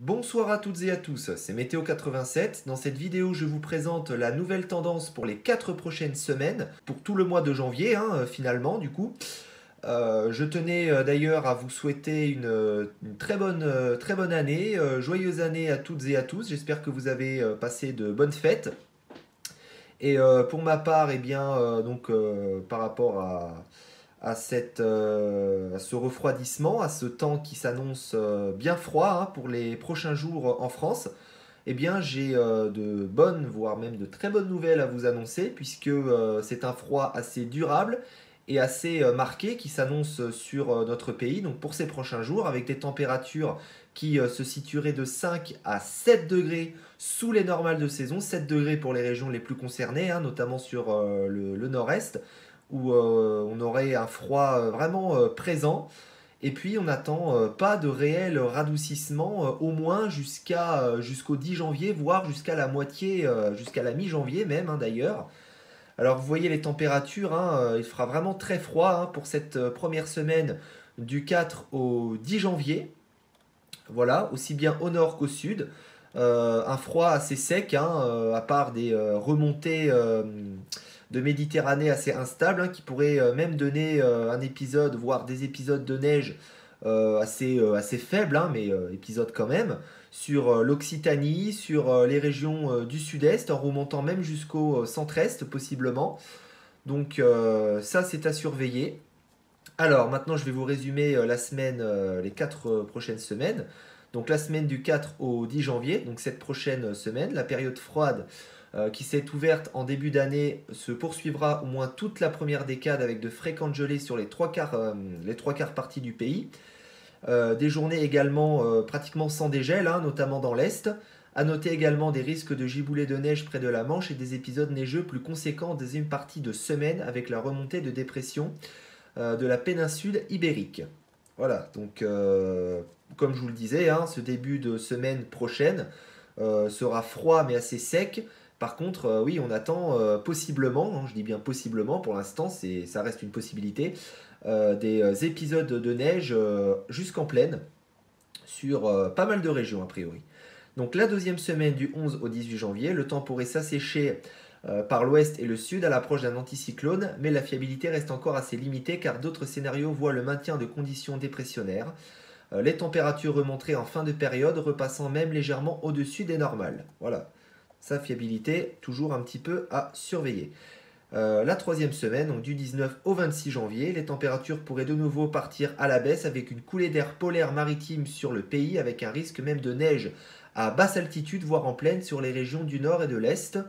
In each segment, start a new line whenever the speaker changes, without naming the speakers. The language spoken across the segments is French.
Bonsoir à toutes et à tous, c'est Météo87. Dans cette vidéo, je vous présente la nouvelle tendance pour les 4 prochaines semaines, pour tout le mois de janvier, finalement, du coup. Je tenais d'ailleurs à vous souhaiter une très bonne année, joyeuse année à toutes et à tous. J'espère que vous avez passé de bonnes fêtes. Et pour ma part, eh bien, par rapport à ce refroidissement, à ce temps qui s'annonce bien froid pour les prochains jours en France, eh bien j'ai de bonnes, voire même de très bonnes nouvelles à vous annoncer, puisque c'est un froid assez durable et assez marqué qui s'annonce sur notre pays, donc pour ces prochains jours, avec des températures qui se situeraient de 5 à 7 degrés sous les normales de saison, 7 degrés pour les régions les plus concernées, notamment sur le nord-est, où on aurait un froid vraiment présent. Et puis on n'attend pas de réel radoucissement, au moins jusqu'au 10 janvier, voire jusqu'à la moitié, jusqu'à la mi-janvier même d'ailleurs. Alors vous voyez les températures, il fera vraiment très froid pour cette première semaine du 4 au 10 janvier. Voilà, aussi bien au nord qu'au sud. Un froid assez sec, à part des remontées de Méditerranée assez instables, qui pourraient même donner un épisode, voire des épisodes de neige assez faibles, mais épisodes quand même, sur l'Occitanie, sur les régions du sud-est, en remontant même jusqu'au centre-est possiblement. Donc ça c'est à surveiller. Alors maintenant je vais vous résumer la semaine, les 4 prochaines semaines. Donc la semaine du 4 au 10 janvier, donc cette prochaine semaine, la période froide qui s'est ouverte en début d'année se poursuivra au moins toute la première décade avec de fréquentes gelées sur les trois quarts parties du pays. Des journées également pratiquement sans dégel, notamment dans l'Est. A noter également des risques de giboulées de neige près de la Manche et des épisodes neigeux plus conséquents en deuxième partie de semaine avec la remontée de dépression de la péninsule ibérique. Voilà, donc comme je vous le disais, ce début de semaine prochaine sera froid mais assez sec. Par contre, oui, on attend possiblement, je dis bien possiblement, pour l'instant ça reste une possibilité, des épisodes de neige jusqu'en plaine sur pas mal de régions a priori. Donc la deuxième semaine du 11 au 18 janvier, le temps pourrait s'assécher par l'ouest et le sud à l'approche d'un anticyclone, mais la fiabilité reste encore assez limitée car d'autres scénarios voient le maintien de conditions dépressionnaires. Les températures remonteraient en fin de période, repassant même légèrement au-dessus des normales. Voilà, sa fiabilité toujours un petit peu à surveiller. La troisième semaine, donc du 19 au 26 janvier, les températures pourraient de nouveau partir à la baisse avec une coulée d'air polaire maritime sur le pays, avec un risque même de neige à basse altitude, voire en plaine sur les régions du nord et de l'est.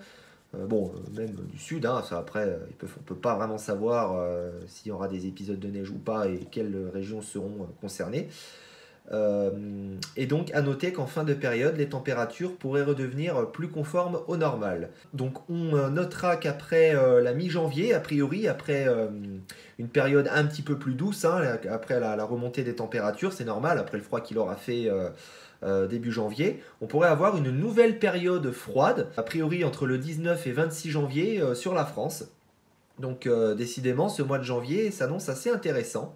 Même du sud, ça après, on ne peut pas vraiment savoir s'il y aura des épisodes de neige ou pas et quelles régions seront concernées. Et donc à noter qu'en fin de période, les températures pourraient redevenir plus conformes au normal. Donc on notera qu'après la mi-janvier, a priori, après une période un petit peu plus douce, après la remontée des températures, c'est normal, après le froid qu'il aura fait début janvier, on pourrait avoir une nouvelle période froide, a priori entre le 19 et 26 janvier sur la France. Donc décidément, ce mois de janvier s'annonce assez intéressant.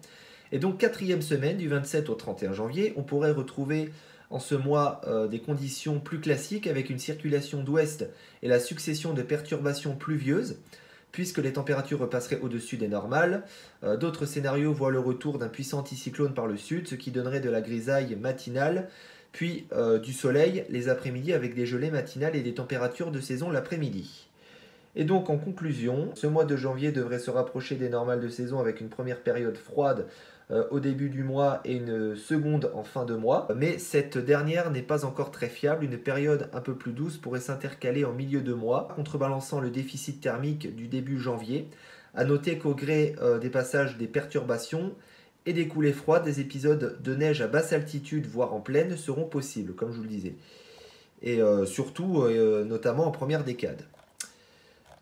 Et donc quatrième semaine, du 27 au 31 janvier, on pourrait retrouver en ce mois des conditions plus classiques avec une circulation d'ouest et la succession de perturbations pluvieuses, puisque les températures repasseraient au-dessus des normales. D'autres scénarios voient le retour d'un puissant anticyclone par le sud, ce qui donnerait de la grisaille matinale, puis du soleil les après-midi avec des gelées matinales et des températures de saison l'après-midi. Et donc en conclusion, ce mois de janvier devrait se rapprocher des normales de saison avec une première période froide au début du mois et une seconde en fin de mois. Mais cette dernière n'est pas encore très fiable. Une période un peu plus douce pourrait s'intercaler en milieu de mois, contrebalançant le déficit thermique du début janvier. A noter qu'au gré des passages des perturbations et des coulées froides, des épisodes de neige à basse altitude, voire en plaine, seront possibles, comme je vous le disais. Et surtout, notamment en première décade.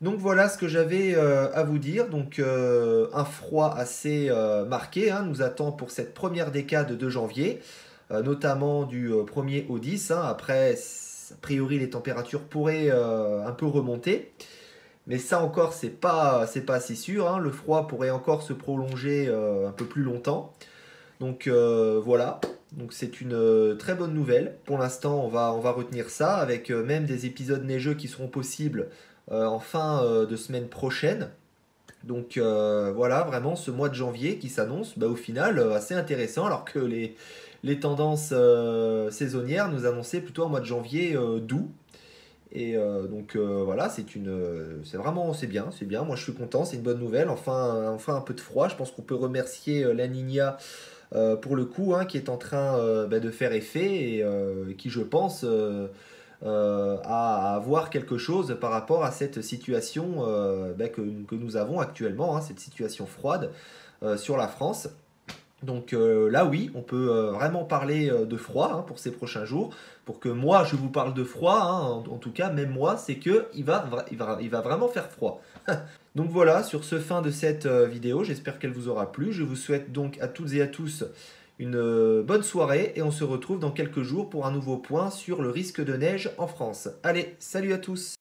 Donc voilà ce que j'avais à vous dire. Donc un froid assez marqué nous attend pour cette première décade de janvier, notamment du 1er au 10. Après, a priori, les températures pourraient un peu remonter. Mais ça encore, c'est pas assez sûr. Le froid pourrait encore se prolonger un peu plus longtemps. Donc voilà. Donc c'est une très bonne nouvelle. Pour l'instant, on va retenir ça avec même des épisodes neigeux qui seront possibles en fin de semaine prochaine. Donc voilà, vraiment ce mois de janvier qui s'annonce au final assez intéressant alors que les tendances saisonnières nous annonçaient plutôt un mois de janvier doux. Et voilà, c'est vraiment, c'est bien. Moi je suis content, c'est une bonne nouvelle. Enfin un peu de froid. Je pense qu'on peut remercier la Niña pour le coup, hein, qui est en train de faire effet et qui, je pense, à avoir quelque chose par rapport à cette situation que nous avons actuellement, hein, cette situation froide sur la France. Donc là oui, on peut vraiment parler de froid hein, pour ces prochains jours. Pour que moi je vous parle de froid, hein, en tout cas même moi, c'est que il va vraiment faire froid. Donc voilà, sur ce fin de cette vidéo, j'espère qu'elle vous aura plu. Je vous souhaite donc à toutes et à tous une bonne soirée et on se retrouve dans quelques jours pour un nouveau point sur le risque de neige en France. Allez, salut à tous!